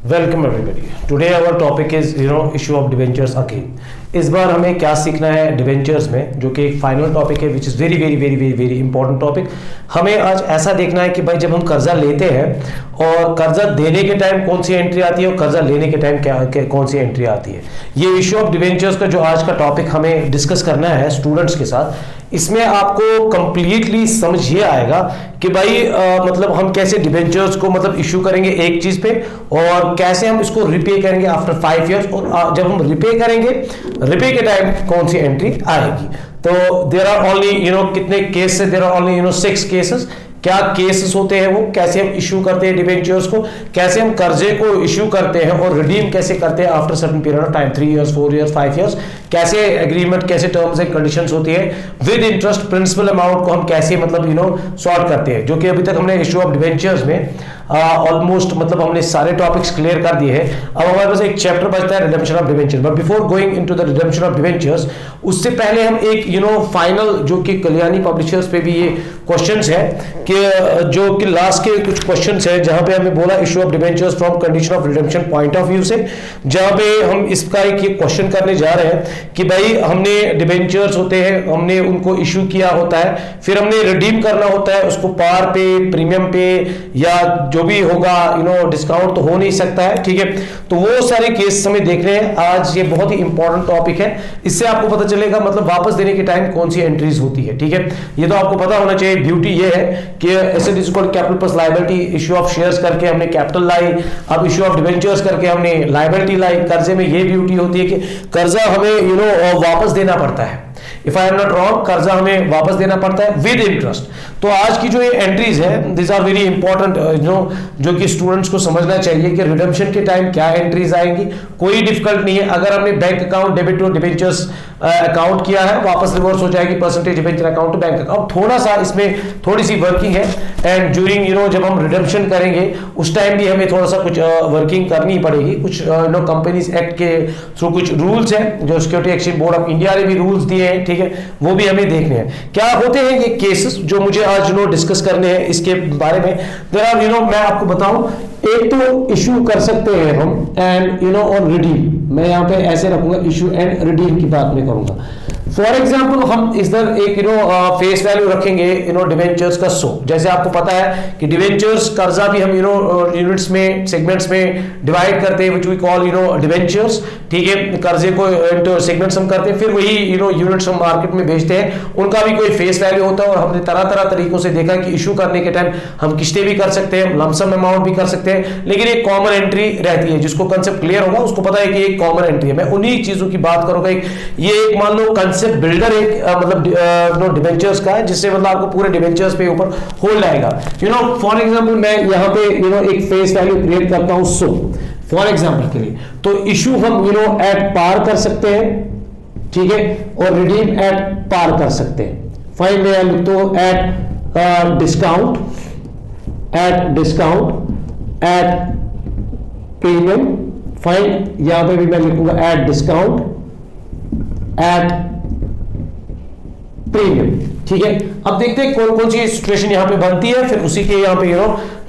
Welcome everybody. Today our topic is issue of debentures again. इस बार हमें क्या सीखना है डिवेंचर्स में, जो कि एक फाइनल टॉपिक है which is very very very very very important topic. हमें आज ऐसा देखना है कि भाई जब हम कर्जा लेते हैं और कर्जा देने के टाइम कौन सी एंट्री आती है और कर्जा लेने के टाइम कौन सी एंट्री आती है। ये इशू ऑफ डिवेंचर्स का जो आज का टॉपिक हमें डिस्कस करना है स्टूडेंट्स के साथ, इसमें आपको कंप्लीटली समझ ये आएगा कि भाई मतलब हम कैसे डिबेंचर्स को मतलब इशू करेंगे एक चीज पे, और कैसे हम इसको रिपे करेंगे आफ्टर 5 इयर्स, और जब हम रिपे करेंगे रिपे के टाइम कौन सी एंट्री आएगी। तो देयर आर ओनली कितने केस है, देयर आर ओनली 6 केसेस। क्या केसेस होते हैं वो, कैसे हम इशू करते हैं डिबेंचर्स को, कैसे हम कर्जे को इशू करते हैं और रिडीम कैसे करते हैं after certain period of time, 3 years 4 years 5 years, कैसे एग्रीमेंट, कैसे टर्म्स एंड कंडीशंस होती है, विद इंटरेस्ट प्रिंसिपल अमाउंट को हम कैसे मतलब सॉर्ट करते हैं, जो कि अभी तक हमने इशू ऑफ डिबेंचर्स में ऑलमोस्ट मतलब हमने सारे टॉपिक्स क्लियर कर दिए हैं। अब हमारे पास एक चैप्टर बचता है redemption of debentures. But before going into the redemption of debentures, उससे पहले हम एक फाइनल, जो कि कल्याणी पब्लिशर्स पे भी ये क्वेश्चंस है कि जो कि लास्ट के कुछ क्वेश्चंस है जहां पे हमें बोला issue of debentures from condition of redemption point of view से, जहां पे हम इसका एक क्वेश्चन करने जा रहे हैं कि भाई हमने डिबेंचर्स होते हैं, हमने उनको इशू किया होता है, फिर हमने रिडीम करना होता है उसको पार पे, प्रीमियम पे, या जो भी होगा डिस्काउंट तो हो नहीं सकता है, ठीक है। तो वो सारे केस हमें देखने हैं आज। ये बहुत ही इंपॉर्टेंट टॉपिक है, इससे आपको पता चलेगा मतलब वापस देने के टाइम कौन सी एंट्रीज होती है, ठीक है। ये तो आपको पता होना चाहिए। ब्यूटी ये है कि asset is equal capital plus liability, issue of shares करके हमने कैपिटल लाई, अब इशू ऑफ डिबेंचर्स करके हमने लायबिलिटी लाई। कर्जे में ये ब्यूटी होती है कि कर्जा हमें वापस देना पड़ता है, if I am not wrong, कर्जा हमें वापस देना पड़ता है विद इंटरेस्ट। तो आज की जो ये एंट्रीज है दिस आर वेरी इंपॉर्टेंट, जो कि स्टूडेंट्स को समझना चाहिए कि रिडेम्पशन के टाइम क्या एंट्रीज आएंगी। कोई डिफिकल्ट नहीं है। अगर हमने bank account debit to debentures account किया है, वापस रिवर्स हो जाएगी percentage debenture account to bank account. थोड़ा सा इसमें थोड़ी सी वर्किंग है, एंड ड्यूरिंग जब हम रिडेम्पशन करेंगे उस टाइम भी हमें थोड़ा सा कुछ वर्किंग करनी पड़ेगी। कुछ कंपनीज एक्ट के थ्रू कुछ रूल्स हैं जो security exchange board of India ने भी रूल्स दिए हैं, ठीक है, वो भी हमें देखने हैं। क्या होते हैं ये केसेस जो मुझे आज डिस्कस करने हैं इसके बारे में। देयर आर मैं आपको बताऊं, एक तो इशू कर सकते हैं हम एंड ऑन रिडीम। मैं यहाँ पे ऐसे रखूंगा इशू एंड रिडीम की बात मैं करूंगा। फॉर एग्जाम्पल हम इधर एक फेस वैल्यू रखेंगे डिवेंचर्स का 100। जैसे आपको पता है कि डिवेंचर्स कर्जा भी हम यूनिट्स में, सेगमेंट्स में डिवाइड करते हैं, व्हिच वी कॉल डिवेंचर्स, ठीक है। कर्जे को इनटू सेगमेंट्स हम करते हैं, फिर वही यूनिट्स हम मार्केट में बेचते हैं, उनका भी कोई फेस वैल्यू होता है। और हमने तरह तरह तरीकों से देखा कि इशू करने के टाइम हम किस्तें भी कर सकते हैं, लमसम अमाउंट भी कर सकते हैं, लेकिन एक कॉमन एंट्री रहती है। जिसको कंसेप्ट क्लियर होगा उसको पता है कि एक कॉमन एंट्री है। मैं उन्हीं चीजों की बात करूंगा। ये एक मान लो कंसेप्ट बिल्डर एक मतलब डिबेंचर्स का है, जिससे मतलब आपको पूरे डिबेंचर्स पे ऊपर होल्ड आएगा। फॉर एग्जांपल मैं यहाँ पे एक फेस वैल्यू क्रिएट करता हूं 100 फॉर एग्जांपल के लिए। तो इशू हम एट पार कर सकते हैं, ठीक है, और रिडीम एट पार कर सकते हैं। फाइन मैं लिखता हूं at discount, at premium. Fine यहां पे भी मैं लिखूंगा एट डिस्काउंट, एट प्रीमियम, ठीक है। अब देखते हैं कौन कौन सी सिचुएशन यहां पे बनती है, फिर उसी के यहां पे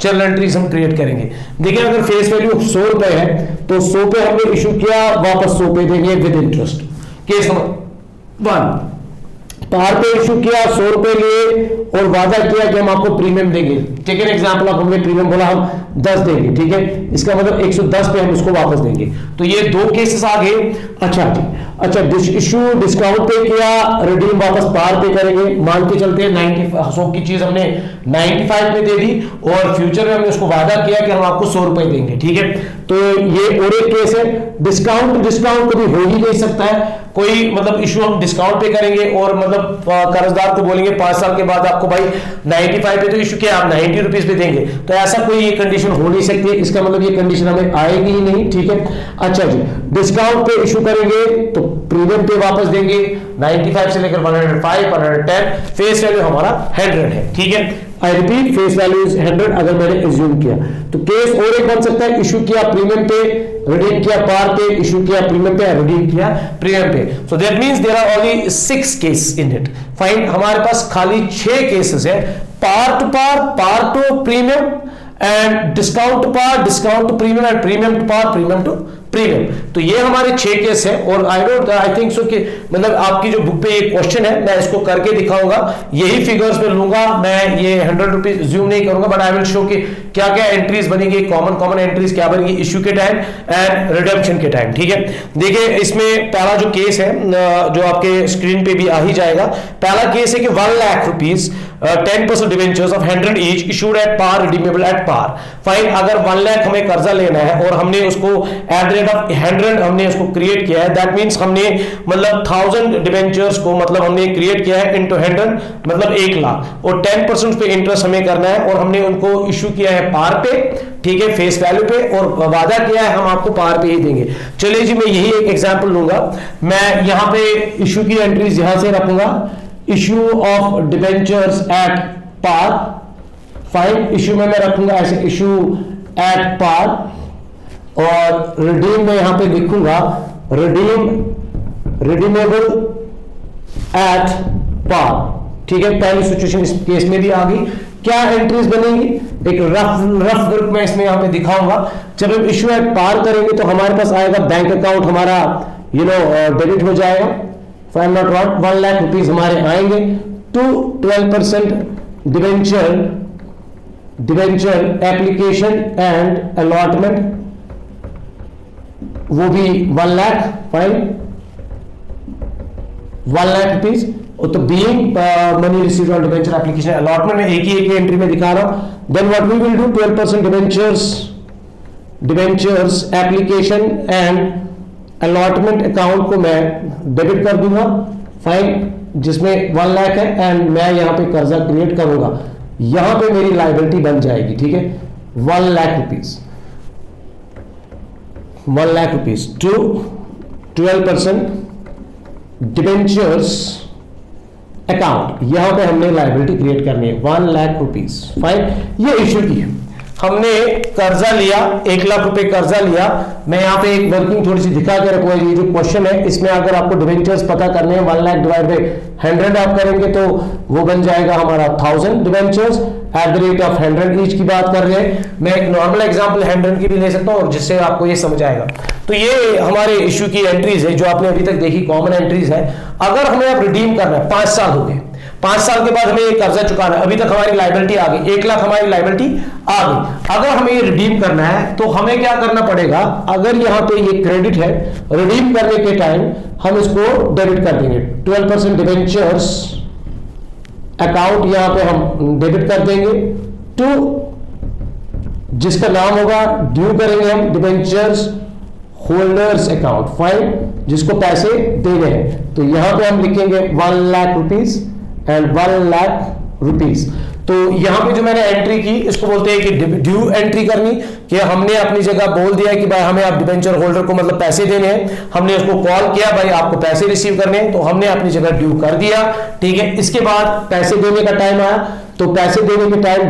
चैनल एंट्रीज हम क्रिएट करेंगे। देखिए अगर फेस वैल्यू 100 रुपए है तो 100 पे हमने इशू किया, वापस 100 पे देंगे विद इंटरेस्ट। केस नंबर 1, पार पे इशू किया, 100 रुपए लिए और वादा किया कि हम आपको प्रीमियम देंगे। टेक एन एग्जांपल, अब हमने प्रीमियम बोला हम 10 देंगे, ठीक है। इसका मतलब 110 पे हम इसको वापस देंगे। तो ये 2 केसेस आ गए। अच्छा इशू डिस्काउंट पे किया, रिडीम वापस पार पे करेंगे। मान के चलते हैं 100 की चीज हमने 95 में दे दी और फ्यूचर में हमने उसको वादा किया कि हम आपको 100 रुपए देंगे, ठीक है। तो ये और एक केस है। डिस्काउंट कभी हो ही नहीं सकता है। कोई मतलब इशू हम डिस्काउंट पे करेंगे और मतलब कर्जदार को बोलेंगे 5 साल के बाद आपको भाई 95 पे तो इशू किया, आप 90 रुपीज पे देंगे, तो ऐसा कोई ये कंडीशन हो नहीं सकती है। इसका मतलब ये कंडीशन हमें आएगी ही नहीं, ठीक है। अच्छा जी, डिस्काउंट पे इशू करेंगे तो प्रीमियम पे वापस देंगे 95 से लेकर 105, 110, फेस वैल्यू हमारा 100 है, ठीक है। I repeat, face value is 100 अगर मैंने एज्यूम किया। तो केस और एक बन सकता है, इशू किया प्रीमियम पे, रिडीम किया पार पे, इशू किया प्रीमियम पे, रिडीम किया प्रीमियम पे। So that means there are only 6 case in it. Fine, हमारे पास खाली 6 केसेस है, par to par, par to premium, and discount to par, discount to premium, and premium to par, premium to premium. तो ये हमारे 6 case है और I think so कि मतलब आपकी जो बुक पे ये क्वेश्चन है मैं इसको करके दिखाऊंगा, यही फिगर्स में लूंगा मैं, ये 100 रुपीज ज्यूम नहीं करूंगा, बट आई विल शो कि क्या क्या एंट्रीज बनेगी, कॉमन एंट्रीज क्या बनेगी इश्यू के टाइम एंड रिडेम्पशन के टाइम। ठीक है, देखिए इसमें पहला जो केस है जो आपके स्क्रीन पे भी आ ही जाएगा, पहला केस है कि 1 lakh rupees 10% debentures of 100 each issued at par, redeemable at par. Fine, अगर 1 लाख हमें कर्जा लेना है और हमने उसको एट द रेट ऑफ 100 हमने उसको क्रिएट किया है, दैट मींस हमने मतलब 1000 डिवेंचर्स को मतलब हमने क्रिएट किया है इनटू 100 मतलब 1 लाख, और 10% पे इंटरेस्ट हमें करना है और हमने उनको इशू किया है पार पे, ठीक है, फेस वैल्यू पे, और वादा किया है हम आपको पार पे ही देंगे। चलिए जी, मैं यही एक एग्जांपल लूंगा, मैं यहां पे इशू की एंट्रीज यहां से रखूंगा, issue of debentures at par. Fine, issue में मैं रखूंगा ऐसे इशू एट पार, और रिडीम में यहां पे लिखूंगा रिडीमेबल एट पार। ठीक है, पहली सिचुएशन इस केस में भी आ गई। क्या एंट्रीज बनेगी, एक रफ ग्रुप में इसमें यहां पे दिखाऊंगा। जब हम इशू एट पार करेंगे तो हमारे पास आएगा बैंक अकाउंट हमारा डेबिट हो जाएगा, if I'm not wrong 1 lakh rupees हमारे आएंगे to 12% debenture application and allotment, वो भी 1 लाख। फाइन, 1 लाख रुपीज, तो being money received on debenture application allotment में एक ही एंट्री में दिखा रहा हूं। Then what we will do, 12% debentures application and allotment account को मैं डेबिट कर दूंगा। फाइन, जिसमें 1 लाख है एंड मैं यहां पे कर्जा क्रिएट करूंगा, यहां पे मेरी लायबिलिटी बन जाएगी। ठीक है, 1 lakh rupees, 1 lakh rupees to 12% debentures account, यहां पे हमने लायबिलिटी क्रिएट करनी है 1 लाख रुपीज। फाइन, ये इश्यू की है, हमने कर्जा लिया 1 लाख रुपए कर्जा लिया। मैं यहाँ पे एक वर्किंग थोड़ी सी दिखा के रखूंगा, ये जो क्वेश्चन है इसमें अगर आपको डिवेंचर्स पता करने हैं 1 लाख डिवाइड बाय 100 आप करेंगे तो वो बन जाएगा हमारा 1000 debentures at the rate of 100 each की बात कर रहे हैं। मैं एक नॉर्मल एग्जांपल 100 की भी ले सकता हूँ और जिससे आपको ये समझ आएगा। तो ये हमारे इश्यू की एंट्रीज है जो आपने अभी तक देखी, कॉमन एंट्रीज है। अगर हमें अब रिडीम करना है, 5 साल हो गए, 5 साल के बाद हमें ये कर्जा चुकाना है, अभी तक हमारी लायबिलिटी आ गई, 1 लाख हमारी लायबिलिटी आ गई। अगर हमें ये रिडीम करना है तो हमें क्या करना पड़ेगा, अगर यहां पे ये क्रेडिट है, रिडीम करने के टाइम हम इसको डेबिट कर देंगे, 12% डिवेंचर्स अकाउंट यहां पे हम डेबिट कर देंगे टू, जिसका नाम होगा ड्यू करेंगे हम डिवेंचर्स होल्डर्स अकाउंट। फाइन, जिसको पैसे देने हैं, तो यहां पे हम लिखेंगे 1 lakh rupees and 1 lakh rupees. तो यहां पे जो मैंने एंट्री की इसको बोलते हैं कि ड्यू एंट्री करनी, कि हमने अपनी जगह बोल दिया कि भाई हमें आप डिवेंचर होल्डर को मतलब पैसे देने हैं, हमने उसको कॉल किया भाई आपको पैसे रिसीव करने हैं, तो हमने अपनी जगह ड्यू कर दिया। ठीक है, इसके बाद पैसे देने का टाइम आया, तो पैसे देने के टाइम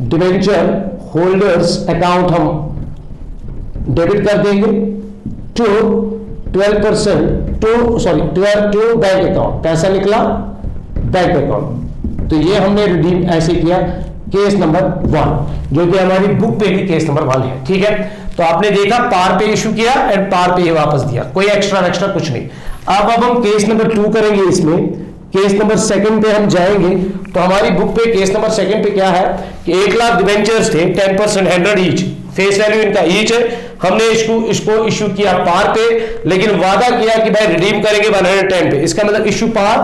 डिवेंचर होल्डर्स अकाउंट हम डेबिट कर देंगे टू 12% टू बैंक अकाउंट, पैसा निकला बैंक अकाउंट। तो ये हमने रिडीम ऐसे किया, केस नंबर 1, जो कि हमारी बुक पे भी केस नंबर 1 है। ठीक है, तो आपने देखा पार पे इशू किया एंड पार पे ही वापस दिया, कोई एक्स्ट्रा कुछ नहीं। अब हम केस नंबर 2 करेंगे, इसमें केस नंबर 2 पे हम जाएंगे। तो हमारी बुक पे केस नंबर 2 पे क्या है कि 1 लाख डिवेंचर्स थे, 10% 100 ईच, फेस वैल्यू इनका ईच है, हमने इसको इशू किया पार पे, लेकिन वादा किया कि भाई रिडीम करेंगे 110 पे, इसका मतलब issue par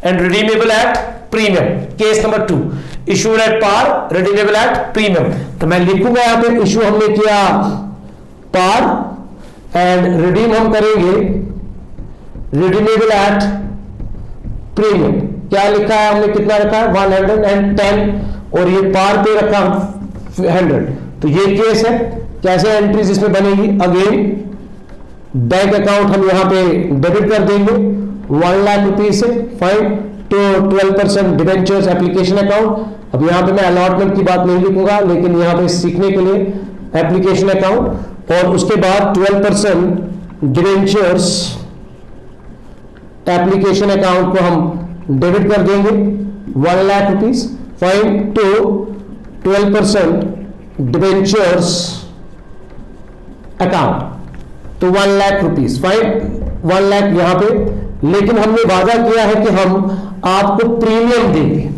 and redeemable at premium. Case number 2, issued at par, redeemable at premium. तो मैं लिखूंगा यहां पे इशू हमने किया पार एंड रिडीम हम करेंगे रिडीमेबल एट प्रीमियम। क्या लिखा है हमने, कितना रखा है 110, और ये पार पे रखा 100। तो ये केस है। कैसे एंट्रीज इसमें बनेगी, अगेन बैंक अकाउंट हम यहां पे डेबिट कर देंगे 1 लाख रुपीज से, fine, to 12% debentures application account. अब यहां पे मैं अलॉटमेंट की बात नहीं लिखूंगा, लेकिन यहां पे सीखने के लिए एप्लीकेशन अकाउंट, और उसके बाद 12% डिवेंचर्स एप्लीकेशन अकाउंट को हम डेबिट कर देंगे 1 lakh rupees, fine, to 12% debentures account, तो 1 लाख रुपीज, फाइन, 1 लाख यहां पे, लेकिन हमने वादा किया है कि हम आपको प्रीमियम देंगे,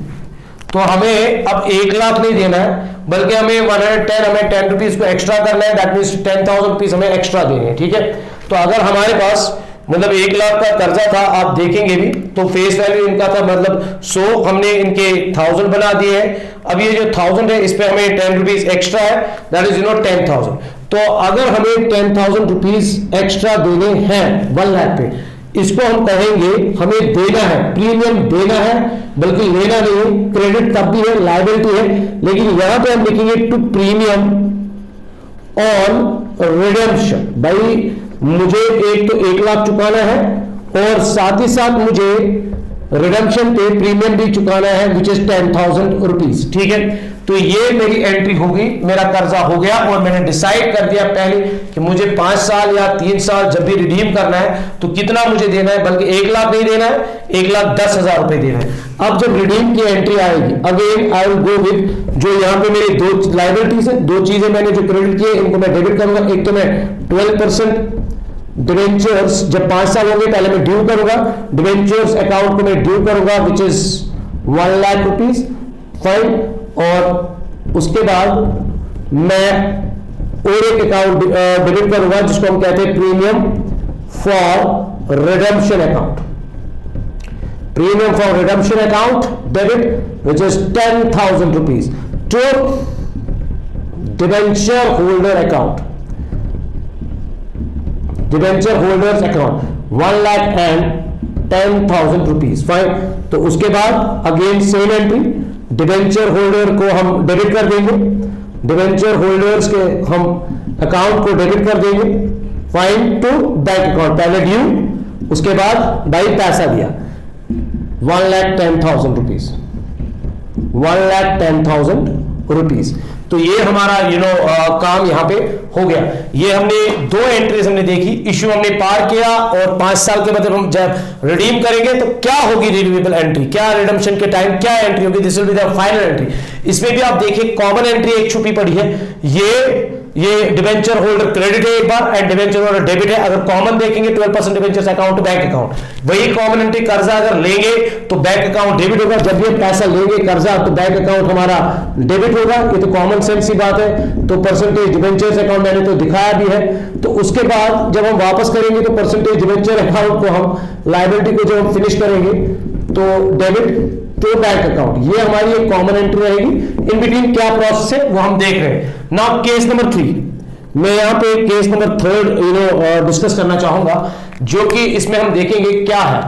तो हमें अब 1 लाख नहीं देना है, बल्कि हमें 110, हमें 10 रुपीज को एक्स्ट्रा करना है, दैट मीन्स 10,000 रुपीज हमें एक्स्ट्रा देने हैं, ठीक है। तो अगर हमारे पास मतलब 1 लाख का कर्जा था, आप देखेंगे भी तो फेस वैल्यू इनका था मतलब 100, हमने इनके 1000 बना दिए हैं। अब ये जो 1000 है इस पे हमें 10 रुपीज एक्स्ट्रा है, दैट इज 10,000। तो अगर हमें 10,000 रुपीज एक्स्ट्रा देने हैं 1 लाख पे, इसको हम कहेंगे हमें देना है, प्रीमियम देना है, बल्कि लेना नहीं, क्रेडिट तब भी है, लायबिलिटी है, लेकिन यहां पे हम लिखेंगे टू प्रीमियम ऑन रिडेम्पशन। भाई मुझे एक तो 1 लाख चुकाना है और साथ ही साथ मुझे रिडेम्पशन पे प्रीमियम भी चुकाना है, विच इज 10,000 रुपीज, ठीक है। तो ये मेरी एंट्री होगी, मेरा कर्जा हो गया और मैंने डिसाइड कर दिया पहले कि मुझे 5 साल या 3 साल जब भी रिडीम करना है तो कितना मुझे देना है, बल्कि 1 लाख नहीं देना है, 1,10,000 रुपए देना है। अब जब रिडीम की एंट्री आएगी, again I will go with जो यहां पे मेरी 2 लायबिलिटीज है, 2 चीजें मैंने जो क्रेडिट की है इनको मैं डेबिट करूंगा। एक तो मैं 12% डिवेंचर्स जब 5 साल होंगे पहले मैं ड्यू करूंगा, डिवेंचर्स अकाउंट को मैं ड्यू करूंगा विच इज 1 लाख रुपीज, फाइन। और उसके बाद मैं और एक अकाउंट डेबिट करूंगा जिसको हम कहते हैं premium for redemption account, premium for redemption account debit which is 10,000 rupees to debenture holder account, debenture holders account 1,10,000 rupees, fine. तो उसके बाद again same entry, debenture holder को हम डेबिट कर देंगे, डिवेंचर होल्डर्स के हम अकाउंट को डेबिट कर देंगे, फाइन, टू बैंक अकाउंट, पहले ड्यू, उसके बाद भाई पैसा दिया 1,10,000 रुपीज, 1,10,000 रुपीज। तो ये हमारा काम यहाँ पे हो गया। ये हमने 2 एंट्रीज हमने देखी, इश्यू हमने पार किया और 5 साल के बाद हम जब रिडीम करेंगे तो क्या होगी रिडीमेबल एंट्री, क्या रिडम्पशन के टाइम क्या एंट्री होगी, this will be the final entry. इसमें भी आप देखिए कॉमन एंट्री एक छुपी पड़ी है, ये डिवेंचर होल्डर क्रेडिट है एक बार एंड डिवेंचर होल्डर डेबिट है। अगर कॉमन देखेंगे 12% debentures account to bank account, वही कॉमन एंट्री कर्जा अगर लेंगे तो बैंक अकाउंट डेबिट होगा, जब भी पैसा लेंगे कर्जा तो बैंक अकाउंट हमारा डेबिट होगा, ये तो कॉमन सेंस की बात है। तो परसेंटेज डिवेंचर्स अकाउंट मैंने तो दिखाया भी है। तो उसके बाद जब हम वापस करेंगे तो परसेंटेज डिवेंचर अकाउंट को हम लायबिलिटी को जब हम फिनिश करेंगे तो डेबिट टू बैंक अकाउंट, ये हमारी एक कॉमन एंट्री रहेगी। इन बिटवीन क्या प्रोसेस है वो हम देख रहे हैं। नाउ केस नंबर 3, मैं यहां पे केस नंबर 3 डिस्कस करना चाहूंगा, जो कि इसमें हम देखेंगे क्या है।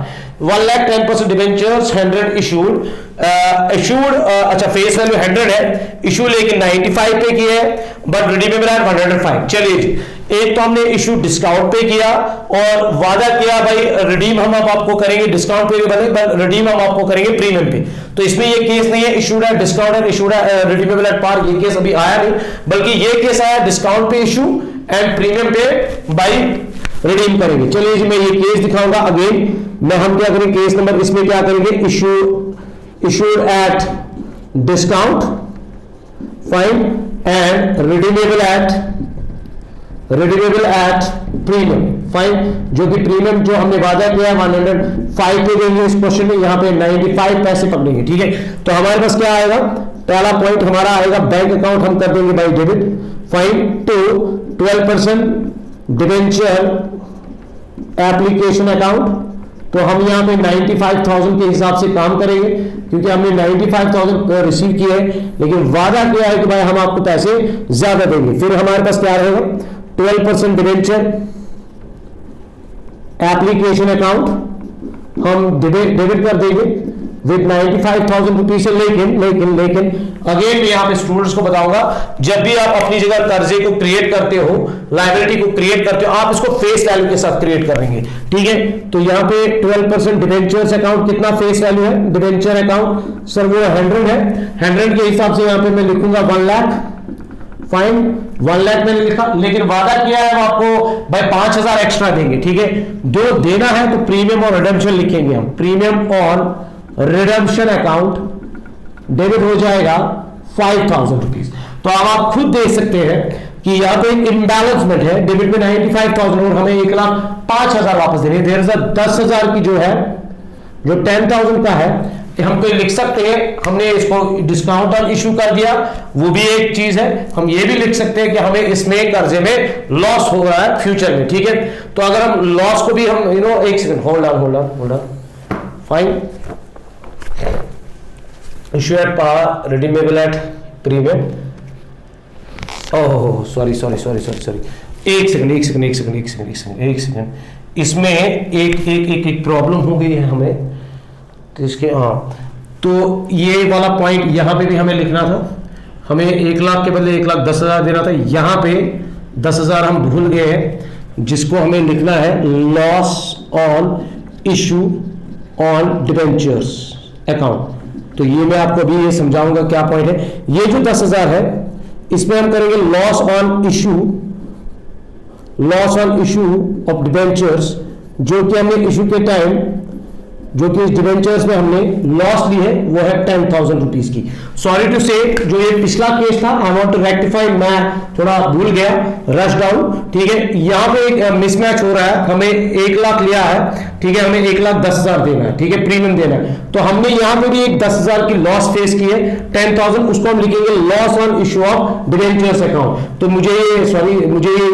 1,10% डिवेंचर्स 100 इशूड, अच्छा फेस वैल्यू 100 है, इशू लेकिन 95 पे किया है, बट रिडीमेबल एट 105। चलिए जी, एक तो हमने इशू डिस्काउंट पे किया और वादा किया भाई रिडीम हम अब आपको करेंगे डिस्काउंट पे बने, बट रिडीम हम आपको करेंगे प्रीमियम पे। तो इसमें ये केस नहीं है issued at discount and issued redeemable at par, ये केस अभी आया नहीं, बल्कि ये केस आया डिस्काउंट पे इशू एंड प्रीमियम पे बाई रिडीम करेंगे। चलिए जी, मैं ये केस दिखाऊंगा। अगेन मैं हम क्या करेंगे, केस नंबर इसमें क्या करेंगे, issued at discount, fine, and redeemable at premium, fine, जो कि प्रीमियम जो हमने वादा किया है 105 पे देंगे इस क्वेश्चन में, यहां पे 95 पैसे पकड़ेंगे, ठीक है। तो हमारे पास क्या आएगा, पहला पॉइंट हमारा आएगा बैंक अकाउंट हम कर देंगे by debit, fine, to 12% debenture application account. तो हम यहां पे 95,000 के हिसाब से काम करेंगे, क्योंकि हमने 95,000 रिसीव किए हैं, लेकिन वादा किया है कि भाई हम आपको पैसे ज्यादा देंगे। फिर हमारे पास क्या रहेगा, 12% डिवेंचर एप्लीकेशन अकाउंट हम डेबिट कर देंगे विद 95,000 रुपीज से। लेकिन अगेन मैं यहाँ पे स्टूडेंट्स को बताऊंगा, जब भी आप अपनी जगह कर्जे को क्रिएट करते हो, लायबिलिटी को क्रिएट करते हो, आप इसको फेस वैल्यू के साथ क्रिएट करेंगे, ठीक है। तो यहाँ पे 12% डिवेंचर्स अकाउंट कितना फेस वैल्यू है, डिवेंचर अकाउंट सर वो 100 है, 100 के हिसाब से यहाँ पे मैं लिखूंगा 1 लाख, फाइन, 1 लाख मैंने लिखा, लेकिन वादा किया है वो आपको भाई 5,000 एक्स्ट्रा देंगे, ठीक है। दो देना है तो प्रीमियम और रिडेम्पशन लिखेंगे हम, premium on redemption account debit हो जाएगा 5,000 रुपीज। तो अब आप खुद देख सकते हैं कि यहाँ पे इम्बैलेंसमेंट है, डेबिट में 95,000 और हमें 1,05,000 वापस देने। 10,000 की जो है, जो 10,000 का है, हम तो लिख सकते हैं, हमने इसको डिस्काउंट ऑन इशू कर दिया, वो भी एक चीज है। हम ये भी लिख सकते हैं कि हमें इसमें कर्जे में लॉस हो रहा है फ्यूचर में, ठीक है। तो अगर हम लॉस को भी हम एक second, hold on, fine. Issue at par, redeemable at premium. Oh sorry, एक सेकंड, इसमें एक प्रॉब्लम हो गई है हमें, तो इसके तो ये वाला पॉइंट यहां पे भी हमें लिखना था। हमें 1 लाख के बदले 1,10,000 देना था, यहां पे 10,000 हम भूल गए हैं, जिसको हमें लिखना है loss on issue on debentures account. तो ये मैं आपको अभी ये समझाऊंगा क्या पॉइंट है। ये जो 10,000 है, इसमें हम करेंगे loss on issue of debentures, जो कि हमने इशू के टाइम, जो कि इस डिबेंचर्स में हमने लॉस ली है, वो है 10,000 रुपीज की। सॉरी टू से, जो ये पिछला केस था, आई वांट टू रेक्टिफाई, मैं थोड़ा भूल गया, रश डाउन, ठीक है। यहां पे एक मिसमैच हो रहा है, हमें 1 लाख लिया है, ठीक है, हमें 1,10,000 देना है, ठीक है, प्रीमियम देना है। तो हमने यहां पे भी एक 10,000 की लॉस फेस की है, 10,000, उसको हम लिखेंगे loss on issue of debentures account. तो मुझे ये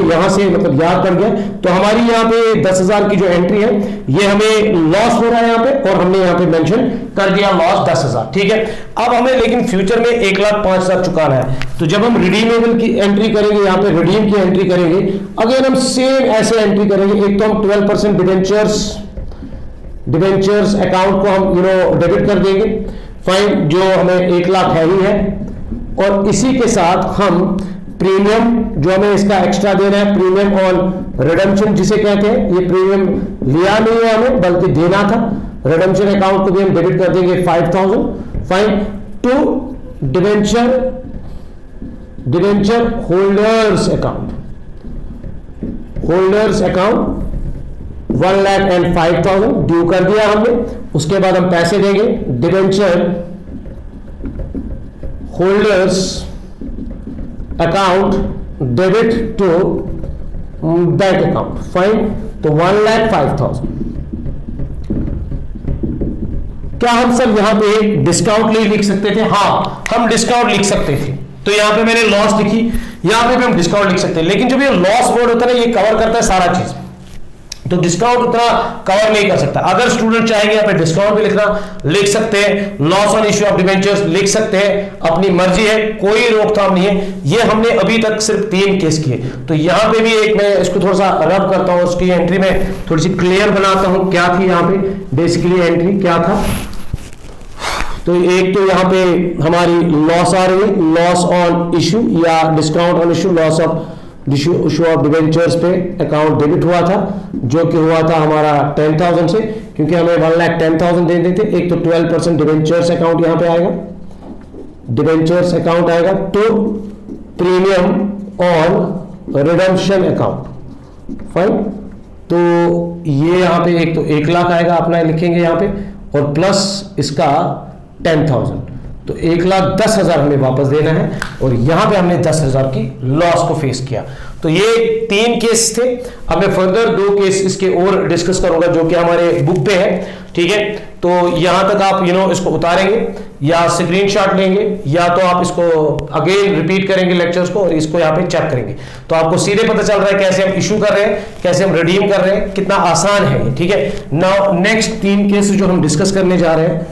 यहां से मतलब याद कर गया। तो हमारी यहाँ पे 10,000 की जो एंट्री है, ये हमें लॉस हो रहा है यहाँ पे, और हमने यहाँ पे मेंशन कर दिया लॉस 10,000, ठीक है। अब हमें लेकिन फ्यूचर में 1,05,000 चुकाना है। तो जब हम रिडीमेबल की एंट्री करेंगे, यहाँ पे रिडीम की एंट्री करेंगे, अगेन हम सेम ऐसे एंट्री करेंगे। एक तो हम 12% डिबेंचर्स अकाउंट को हम डेबिट कर देंगे, फाइन, जो हमें 1 लाख है ही है, और इसी के साथ हम प्रीमियम, जो हमें इसका एक्स्ट्रा देना है, प्रीमियम ऑन रिडम्पशन जिसे कहते हैं, ये प्रीमियम लिया नहीं है हमें, बल्कि देना था। रिडम्पशन अकाउंट को भी हम डेबिट कर देंगे 5,000, fine, to debenture holders account 1,05,000 due कर दिया हमने। उसके बाद हम पैसे देंगे debenture holders account debit to bank account, fine. तो 1,05,000। क्या हम सब यहां पे डिस्काउंट नहीं लिख सकते थे? हाँ, हम डिस्काउंट लिख सकते थे। तो यहां पे मैंने लॉस लिखी, यहां पे भी हम डिस्काउंट लिख सकते हैं, लेकिन जब ये लॉस वर्ड होता है ना, ये कवर करता है सारा चीज, तो डिस्काउंट उतना कवर नहीं कर सकता। अगर स्टूडेंट चाहेंगे यहाँ पे डिस्काउंट भी लिख सकते हैं, loss on issue of debentures लिख सकते हैं, अपनी मर्जी है, कोई रोकथाम नहीं है। ये हमने अभी तक सिर्फ 3 केस किए। तो यहाँ पे भी एक, मैं इसको थोड़ा सा रब करता हूँ, उसकी एंट्री में थोड़ी सी क्लियर बनाता हूँ क्या थी यहाँ पे बेसिकली एंट्री क्या था। तो एक तो यहाँ पे हमारी लॉस आ रही है, लॉस ऑन इशू या discount on issue, loss of issue of debentures पे अकाउंट डेबिट हुआ था, जो कि हुआ था हमारा 10,000 से, क्योंकि हमें 1,10,000 दे देते। एक तो 12% डिबेंचर्स अकाउंट यहाँ पे आएगा, डिबेंचर्स अकाउंट आएगा, तो premium on redemption account, fine. तो ये यहाँ पे एक तो 1 लाख आएगा अपना, लिखेंगे यहाँ पे, और प्लस इसका 10,000, तो 1,10,000 हमें वापस देना है, और यहां पे हमने 10,000 की लॉस को फेस किया। तो ये 3 केस थे। अब मैं फर्दर 2 केस इसके और डिस्कस करूंगा, जो कि हमारे बुक पे है, ठीक है। तो यहां तक आप इसको उतारेंगे या स्क्रीनशॉट लेंगे, या तो आप इसको अगेन रिपीट करेंगे लेक्चर्स को, और इसको यहाँ पे चेक करेंगे, तो आपको सीधे पता चल रहा है कैसे हम इशू कर रहे हैं, कैसे हम रिडीम कर रहे हैं, कितना आसान है ये, ठीक है। नाउ नेक्स्ट 3 केस जो हम डिस्कस करने जा रहे हैं,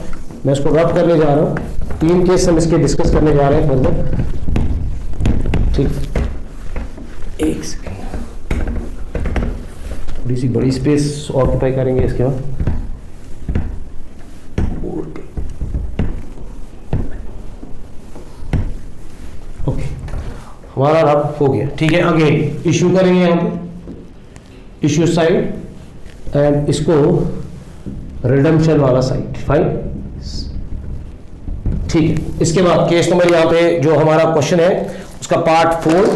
मैं इसको रब करने जा रहा हूं। 3 केस हम इसके डिस्कस करने जा रहे हैं फर्दर, ठीक। एक सेकेंड, थोड़ी सी बड़ी स्पेस ऑक्यूपाई करेंगे इसके बाद। ओके, हमारा रब हो गया, ठीक है। अगेन इशू करेंगे यहाँ पे, इशू साइड, एंड इसको रिडम्पशन वाला साइड, फाइन, ठीक है। इसके बाद केस नंबर यहाँ पे जो हमारा क्वेश्चन है, उसका पार्ट 4,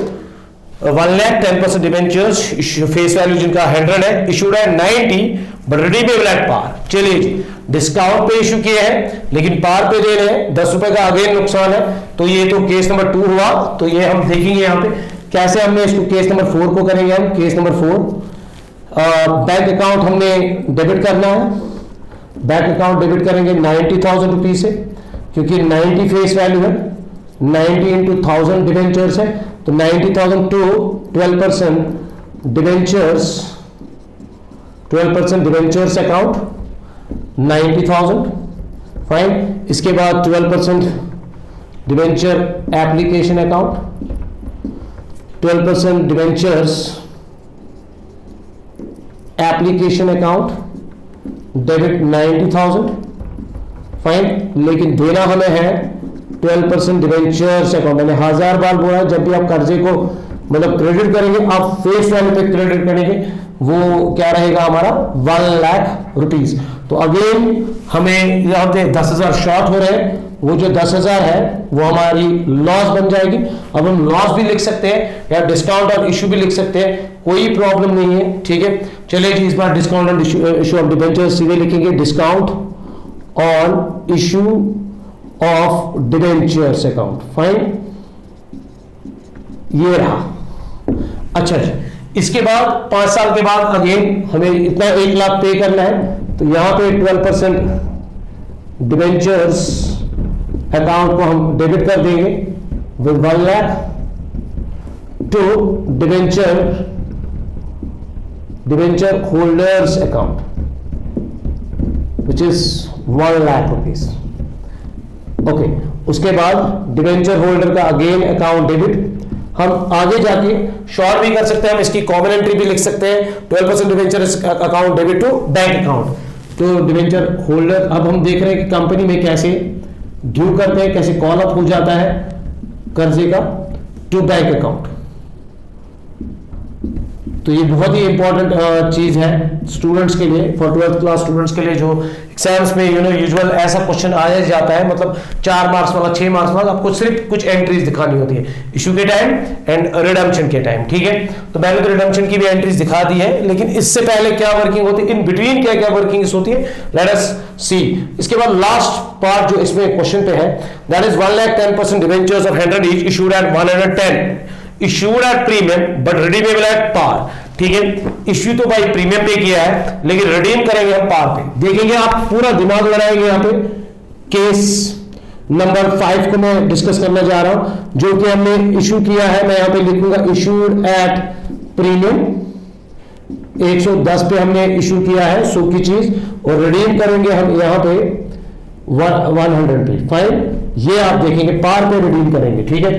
1,10% डिबेंचर्स, फेस वैल्यू जिनका 100 है, इशूड है 90 बट रिडीमेबल एट पार। चलिए जी, डिस्काउंट पे इशू किए हैं लेकिन पार पे दे रहे हैं, 10 रुपए का अगेन नुकसान है। तो ये तो केस नंबर 2 हुआ। तो ये हम देखेंगे यहाँ पे कैसे हमने इसको केस नंबर 4 को करेंगे। हम केस नंबर 4, बैंक अकाउंट हमने डेबिट करना है। बैंक अकाउंट डेबिट करेंगे 90,000 रुपीज से, क्योंकि 90 फेस वैल्यू है, 90 इंटू 1000 डिबेंचर्स है, तो 90,000 to 12% debentures, 12% debentures account 90,000, fine. इसके बाद 12% debenture application account, 12% debentures application account debit 90,000, fine. लेकिन देना हमें है 12% डिबेंचर्स अकाउंट। मैंने 1000 बार बोला, जब भी आप कर्जे को मतलब क्रेडिट करेंगे, आप फेस वैल्यू पे क्रेडिट करेंगे, वो क्या रहेगा हमारा 1 लाख रुपीज। तो अगेन हमें यहाँ पे 10,000 शॉर्ट हो रहे हैं, वो जो 10,000 है वो हमारी लॉस बन जाएगी। अब हम लॉस भी लिख सकते हैं या डिस्काउंट और इशू भी लिख सकते हैं, कोई प्रॉब्लम नहीं है, ठीक है। चलिए जी, इस बार discount and issue of debentures सीधे लिखेंगे, discount on issue of debentures account, fine. ये रहा। अच्छा जी, इसके बाद 5 साल के बाद अगेन हमें इतना 1 लाख पे करना है, तो यहां पे 12% डिबेंचर्स अकाउंट को हम डेबिट कर देंगे with 1 lakh to debenture holders account which is 1 lakh rupees. Okay, उसके बाद डिबेंचर होल्डर का अगेन अकाउंट डेबिट। हम आगे जाके शॉर्ट भी कर सकते हैं, हम इसकी कॉमन एंट्री भी लिख सकते हैं, 12% debenture account debit to bank account. तो डिबेंचर होल्डर, अब हम देख रहे हैं कि कंपनी में कैसे ड्यू करते हैं, कैसे कॉल अप हो जाता है कर्जे का टू बैंक अकाउंट। तो ये बहुत ही इंपॉर्टेंट चीज है स्टूडेंट्स के लिए, फॉर 12th क्लास स्टूडेंट्स के लिए, जो एग्जाम्स में यूजुअल ऐसा क्वेश्चन आ जाता है, मतलब 4 मार्क्स वाला, 6 मार्क्स वाला, आपको सिर्फ कुछ एंट्रीज दिखानी होती है इशू के टाइम एंड रिडम्पशन के टाइम, ठीक है। तो मैंने तो रिडम्पशन की भी एंट्रीज दिखा दी है, लेकिन इससे पहले क्या वर्किंग होती है, इन बिटवीन क्या क्या वर्किंग होती है, लेट अस सी। इसके बाद लास्ट पार्ट जो इसमें क्वेश्चन पे है, that is 1,10% debentures of 100 each issued at 110, issued at premium but redeemable at par, ठीक है। इश्यू तो भाई प्रीमियम पे किया है, लेकिन रिडीम करेंगे हम पार पे। देखेंगे, आप पूरा दिमाग लगाएंगे यहाँ पे। केस नंबर 5 को मैं डिस्कस करना जा रहा हूं, जो कि हमने इशू किया है। मैं यहाँ पे लिखूंगा इशूड एट प्रीमियम, 110 पे हमने इशू किया है 100 की चीज, और रिडीम करेंगे हम यहाँ पे 100 पे, फाइन। ये आप देखेंगे पार पे रिडीम करेंगे, ठीक है।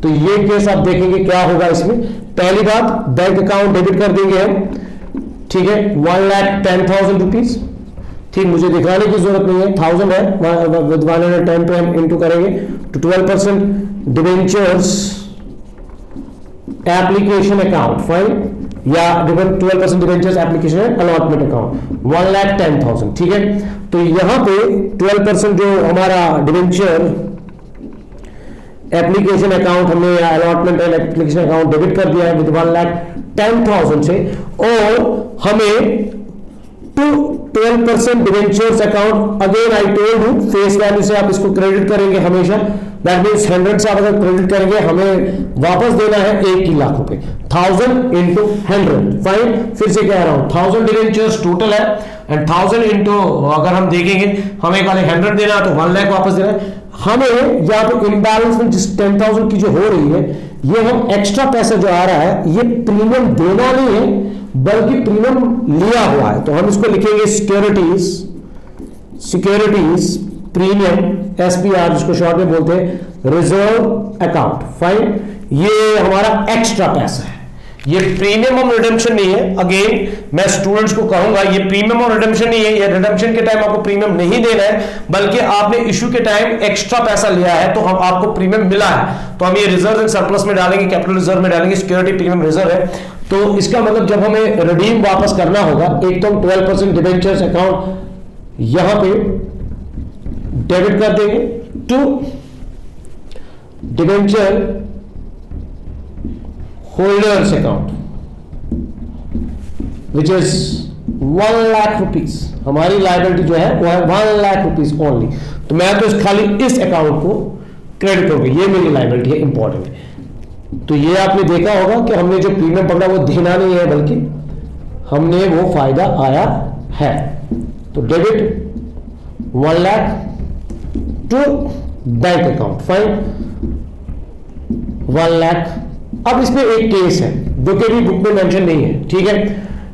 तो ये केस आप देखेंगे क्या होगा इसमें। पहली बात, बैंक अकाउंट डेबिट कर देंगे हम, ठीक है, 1,10,000 रुपीज, ठीक। मुझे दिखाने की जरूरत नहीं है, 1000 है, विद 110 पे हम इंटू करेंगे तो 12% डिबेंचर्स एप्लीकेशन अकाउंट, फाइन, या 12% डिबेंचर्स एप्लीकेशन अलॉटमेंट अकाउंट 1,10,000, ठीक है। तो यहां पे 12% जो हमारा डिबेंचर एप्लीकेशन अकाउंट हमने या allotment and application account debit कर दिया है विद 1,10,000 से, और हमें 12% debentures account, again I told you, face value से आप इसको क्रेडिट करेंगे हमेशा, दैट मींस 100 से आप अगर क्रेडिट करेंगे, हमें वापस देना है 1 लाख रुपए, 1000 इंटू 100, फाइन। फिर से कह रहा हूं, 1000 डिबेंचर्स टोटल है एंड 1000 इंटू, अगर हम देखेंगे हमें खाली 100 देना है तो 1 लाख वापस देना है हमें। यहाँ पे इम्बैलेंस में जिस 10,000 की जो हो रही है, ये हम एक्स्ट्रा पैसा जो आ रहा है, ये प्रीमियम देना नहीं है बल्कि प्रीमियम लिया हुआ है। तो हम इसको लिखेंगे सिक्योरिटीज प्रीमियम, SPR जिसको शॉर्ट में बोलते हैं, रिजर्व अकाउंट, फाइन। ये हमारा एक्स्ट्रा पैसा है, ये प्रीमियम और रिडेम्पशन नहीं है। अगेन मैं स्टूडेंट्स को कहूंगा, ये प्रीमियम और रिडेम्पशन नहीं है, ये रिडेम्पशन के टाइम आपको प्रीमियम नहीं देना है, बल्कि आपने इशू के टाइम एक्स्ट्रा पैसा लिया है तो हम आपको प्रीमियम मिला है, तो हम ये रिजर्व एंड सरप्लस में डालेंगे, कैपिटल रिजर्व में डालेंगे, सिक्योरिटी प्रीमियम रिजर्व है। तो इसका मतलब जब हमें रिडीम वापस करना होगा, एक तो 12% डिबेंचर्स अकाउंट यहां पे डेबिट कर देंगे to debenture holders account which is 1 lakh rupees, हमारी लायबिलिटी जो है वो है 1 लाख रुपीज ओनली। तो मैं तो खाली इस अकाउंट को क्रेडिट करूंगा, ये मेरी लायबिलिटी है, इंपॉर्टेंट। तो ये आपने देखा होगा कि हमने जो प्रीमियम पकड़ा वो देना नहीं है, बल्कि हमने वो फायदा आया है। तो debit 1 lakh to bank account, fine 1 lakh. अब इसमें एक केस है जो कि भी बुक में मेंशन नहीं है, ठीक है,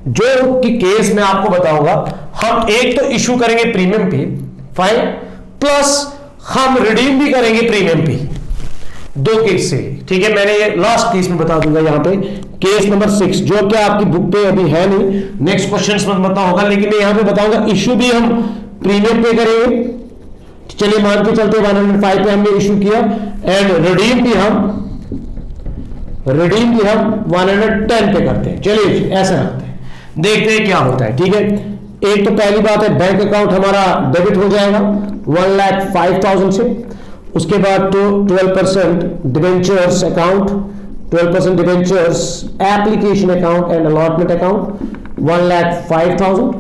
जो कि केस मैं आपको बताऊंगा। हम एक तो इशू करेंगे प्रीमियम पे, फाइन, प्लस हम रिडीम भी करेंगे प्रीमियम पे, 2 केस से, ठीक है। मैंने ये लास्ट केस में बता दूंगा यहां पे, केस नंबर 6, जो कि आपकी बुक पे अभी है नहीं, नेक्स्ट क्वेश्चंस में बता होगा, लेकिन मैं यहां पे बताऊंगा इशू भी हम प्रीमियम पे करेंगे। चलिए मान के चलते 105 पे हमने इशू किया, एंड रिडीम भी हम 110 पे करते हैं। चलिए ऐसा करते हैं, देखते हैं क्या होता है, ठीक है। एक तो पहली बात है बैंक अकाउंट हमारा डेबिट हो जाएगा 1,05,000 से। उसके बाद तो 12% debentures account, 12% debentures application account and allotment account 1,05,000,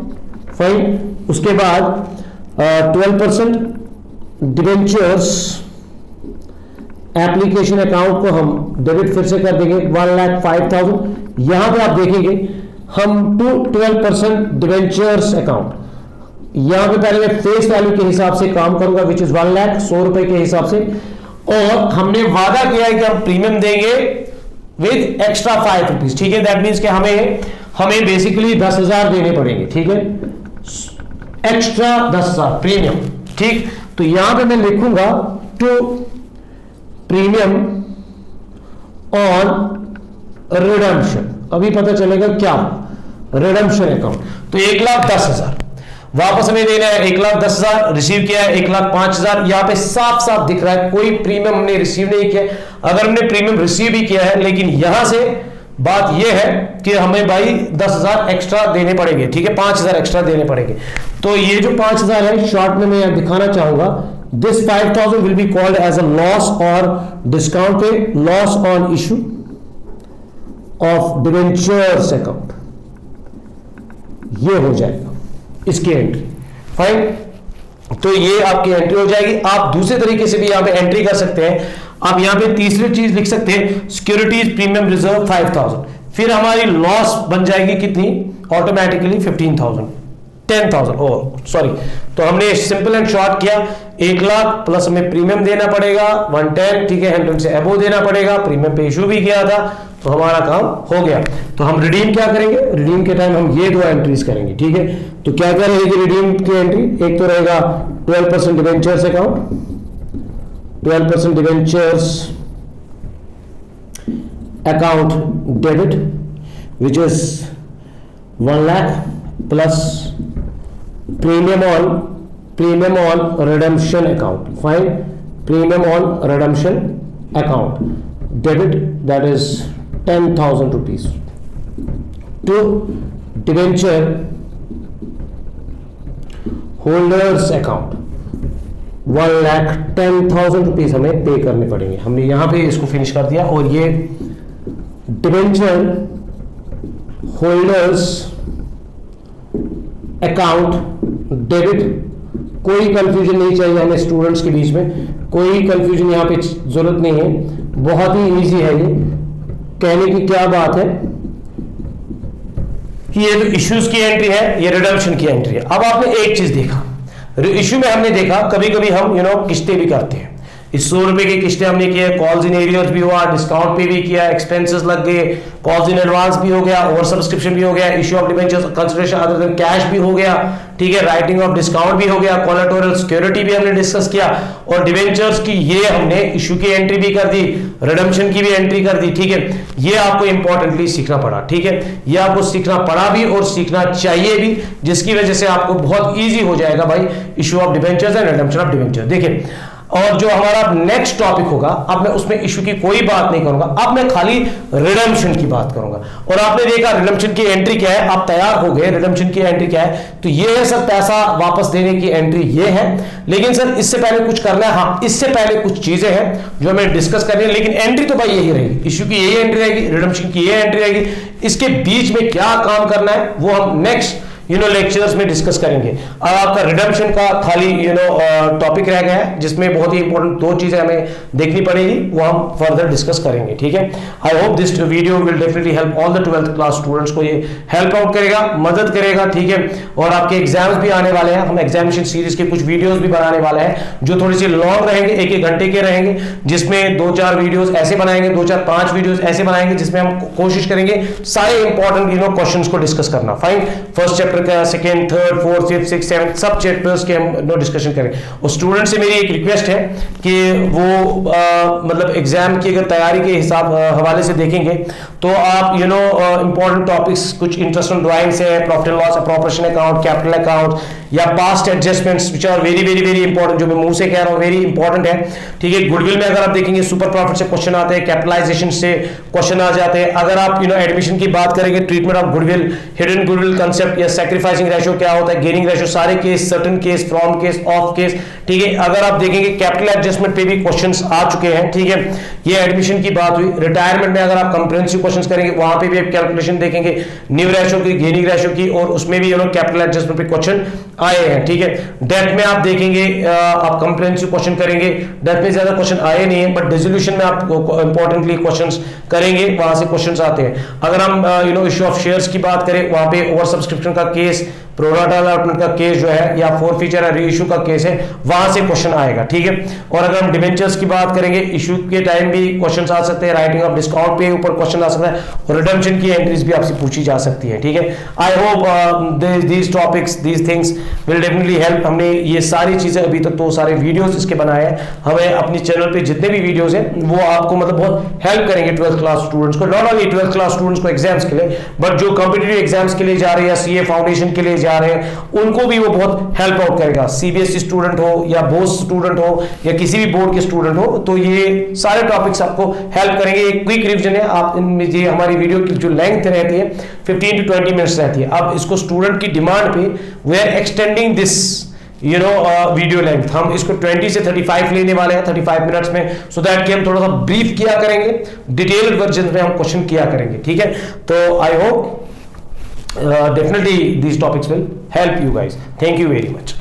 fine. उसके बाद 12% डिवेंचर्स एप्लीकेशन अकाउंट को हम डेबिट फिर से कर देंगे 1,05,000। यहां पे आप देखेंगे हम 12% डिवेंचर्स अकाउंट, यहां पे पहले मैं फेस वैल्यू के हिसाब से काम करूंगा विच इज 1 लाख, 100 रुपए के हिसाब से, और हमने वादा किया है कि हम प्रीमियम देंगे विद एक्स्ट्रा 5 रुपीज, ठीक है। दैट मीन्स कि हमें बेसिकली 10,000 देने पड़ेंगे, ठीक है, एक्स्ट्रा 10,000 प्रीमियम, ठीक। तो यहां पे मैं लिखूंगा टू प्रीमियम ऑन रिडम्पशन, अभी पता चलेगा क्या रिडम्पशन अकाउंट। तो 1,10,000 वापस हमें देना है, 1,10,000 रिसीव किया है, 1,05,000 यहां पे साफ साफ दिख रहा है, कोई प्रीमियम हमने रिसीव नहीं किया। अगर हमने प्रीमियम रिसीव भी किया है, लेकिन यहां से बात यह है कि हमें भाई 10,000 एक्स्ट्रा देने पड़ेंगे, ठीक है, 5,000 एक्स्ट्रा देने पड़ेंगे। तो ये जो 5,000 है, शॉर्ट में मैं दिखाना चाहूंगा, this 5,000 will be called as a loss और डिस्काउंट पे, loss on issue of debentures account, ये हो जाएगा इसकी एंट्री, फाइन। तो ये आपकी एंट्री हो जाएगी। आप दूसरे तरीके से भी यहां पे एंट्री कर सकते हैं। आप यहां पे तीसरी चीज लिख सकते हैं, सिक्योरिटीज प्रीमियम रिजर्व 5,000, फिर हमारी लॉस बन जाएगी कितनी, ऑटोमेटिकली 15,000, 10,000, ओ सॉरी। तो हमने सिंपल एंड शॉर्ट किया, 1 लाख प्लस हमें प्रीमियम देना पड़ेगा 110, ठीक है, 100 से अबो देना पड़ेगा, प्रीमियम पे इशू भी किया था, तो हमारा काम हो गया। तो हम रिडीम क्या करेंगे, रिडीम के टाइम हम ये 2 एंट्रीज करेंगे, ठीक है। तो क्या क्या रहेगी रिडीम की एंट्री, एक तो रहेगा 12% debentures account, 12% debentures account debit which is 1 lakh plus premium on redemption account, fine, premium on redemption account debit that is 10,000 rupees to debenture holders account 1,10,000 rupees हमें पे करने पड़ेंगे। हमने यहां पे इसको फिनिश कर दिया, और ये डिवेंचर होल्डर्स अकाउंट डेबिट, कोई कंफ्यूजन नहीं चाहिए हमें स्टूडेंट्स के बीच में, कोई कंफ्यूजन यहां पे जरूरत नहीं है, बहुत ही इजी है। ये कहने की क्या बात है कि ये जो इश्यूज की एंट्री है, ये रिडम्पशन की एंट्री है। अब आपने एक चीज देखा, इश्यू में हमने देखा कभी कभी हम किस्तें भी करते हैं, इस 100 रुपए की किस्तें हमने किया, कॉल्स इन एरियर्स भी हुआ, डिस्काउंट पे भी किया, एक्सपेंसेस लग गए, कॉल्स इन एडवांस भी हो गया, ओवर सब्सक्रिप्शन भी हो गया, issue of debentures consideration other than cash भी हो गया, ठीक है, राइटिंग ऑफ डिस्काउंट भी हो गया, कोलैटरल सिक्योरिटी भी हमने डिस्कस किया, और डिबेंचर्स की ये हमने इश्यू की एंट्री भी कर दी, रिडम्पशन की भी एंट्री कर दी, ठीक है। ये आपको इंपॉर्टेंटली सीखना पड़ा, ठीक है, ये आपको सीखना पड़ा भी और सीखना चाहिए भी, जिसकी वजह से आपको बहुत ईजी हो जाएगा भाई issue of debentures and redemption of debentures. देखिए और जो हमारा नेक्स्ट टॉपिक होगा, अब मैं उसमें इशू की कोई बात नहीं करूंगा, अब मैं खाली रिडेम्पशन की बात करूंगा। और आपने देखा रिडेम्पशन की एंट्री क्या है, आप तैयार हो गए, रिडेम्पशन की एंट्री क्या है, तो ये है सर पैसा वापस देने की एंट्री ये है। लेकिन सर इससे पहले कुछ करना है, हाँ इससे पहले कुछ चीजें हैं जो हमें डिस्कस करनी है, लेकिन एंट्री तो भाई यही रहेगी, इशू की यही एंट्री रहेगी, रिडेम्पशन की ये एंट्री रहेगी। इसके बीच में क्या काम करना है वो हम नेक्स्ट लेक्चर्स में डिस्कस करेंगे। अब आपका रिडेम्पशन का खाली टॉपिक रह गया है, जिसमें बहुत ही इंपॉर्टेंट दो चीजें हमें देखनी पड़ेगी, वो हम फर्दर डिस्कस करेंगे, ठीक है। I hope this video will definitely help all the 12th class students को, ये हेल्प आउट करेगा, मदद करेगा, ठीक है। और आपके एग्जाम्स भी आने वाले हैं, हम एग्जामिनेशन सीरीज के कुछ वीडियोस भी बनाने वाले हैं जो थोड़ी सी लॉन्ग रहेंगे, 1-1 घंटे के रहेंगे, जिसमें 2-4 वीडियोस ऐसे बनाएंगे, 2-4-5 वीडियोस ऐसे बनाएंगे, जिसमें हम कोशिश करेंगे सारे इंपॉर्टेंट क्वेश्चंस को डिस्कस करना। फाइन, फर्स्ट चैप्टर का, second, third, fourth, fifth, six, seven, सब चैप्टर्स के हम डिस्कशन करें। और स्टूडेंट से मेरी एक रिक्वेस्ट है कि वो मतलब एग्जाम की अगर तैयारी के हिसाब हवाले से देखेंगे तो आप इंपॉर्टेंट टॉपिक्स, कुछ इंटरेस्टिंग ड्राइंग्स है, profit and loss, appropriation account, capital account या past adjustments which are very very very important, जो मैं मुंह से कह रहा हूं वेरी इंपॉर्टेंट है, ठीक है। गुडविल में अगर आप देखेंगे सुपर प्रॉफिट से क्वेश्चन आते हैं, कैपिटलाइजेशन से क्वेश्चन आ जाते हैं। अगर आप एडमिशन की बात करेंगे, treatment of goodwill, hidden goodwill concept या सैक्रिफाइसिंग रेशियो क्या होता है, गेनिंग रेशियो, सारे case, certain case, from case, of case, ठीक है। अगर आप देखेंगे कैपिटल एडजस्टमेंट पे भी क्वेश्चंस आ चुके हैं, ठीक है। ये एडमिशन की बात हुई। रिटायरमेंट में अगर आप कंप्रेहेंसिव क्वेश्चंस करेंगे, वहां पे भी आप कैलकुलेशन देखेंगे, न्यू रेशियो की, गेनिंग रेशियो की, और उसमें भी कैपिटल एडजस्टमेंट पे क्वेश्चन आए हैं, ठीक है। डेथ में आप देखेंगे, आप कंप्रेहेंसिव क्वेश्चन करेंगे, डेथ में ज्यादा क्वेश्चन आए नहीं है, बट डिसोल्यूशन में आप इंपॉर्टेंटली क्वेश्चंस करेंगे, वहां से क्वेश्चंस आते हैं। अगर हम इश्यू ऑफ शेयर्स की बात करें, वहां पे ओवर सब्सक्रिप्शन का केस, प्रोराटा अलॉटमेंट का केस जो है, या फोरफीचर या रीइश्यू का केस है, वहां से क्वेश्चन आएगा, ठीक है। और अगर हम डिवेंचर्स की बात करेंगे, इशू के टाइम भी क्वेश्चंस आ सकते हैं, राइटिंग ऑफ डिस्काउंट पे ऊपर क्वेश्चन आ सकता है, और रिडेम्पशन की एंट्रीज भी आपसे पूछी जा सकती है, ठीक है। I hope these topics, these things will definitely help. हमने ये सारी चीजें अभी तक तो सारे वीडियोस इसके बनाए हैं, हमें अपनी चैनल पे जितने भी वीडियोस हैं वो आपको मतलब बहुत हेल्प करेंगे 12th क्लास स्टूडेंट्स को, not only 12th class students को एग्जाम्स के लिए, बट जो कॉम्पिटिटिव एग्जाम्स के लिए जा रहे हैं या सीए फाउंडेशन के लिए जा रहे हैं, उनको भी वो बहुत हेल्प आउट करेगा। सीबीएसई स्टूडेंट हो या बोर्ड स्टूडेंट हो या किसी भी बोर्ड के स्टूडेंट हो, तो ये सारे टॉपिक्स आपको हेल्प करेंगे। एक क्विक रिवीजन है, आप इनमें ये हमारी वीडियो की जो लेंथ रहती है 15 to 20 मिनट्स रहती है। अब इसको स्टूडेंट की डिमांड पे we are extending this video length, हम इसको 20 से 35 लेने वाले हैं 35 मिनट्स में, सो दैट कि हम थोड़ा सा ब्रीफ किया करेंगे, डिटेल्ड वर्जन में हम क्वेश्चन किया करेंगे, ठीक है। तो I hope definitely these topics will help you guys. Thank you very much.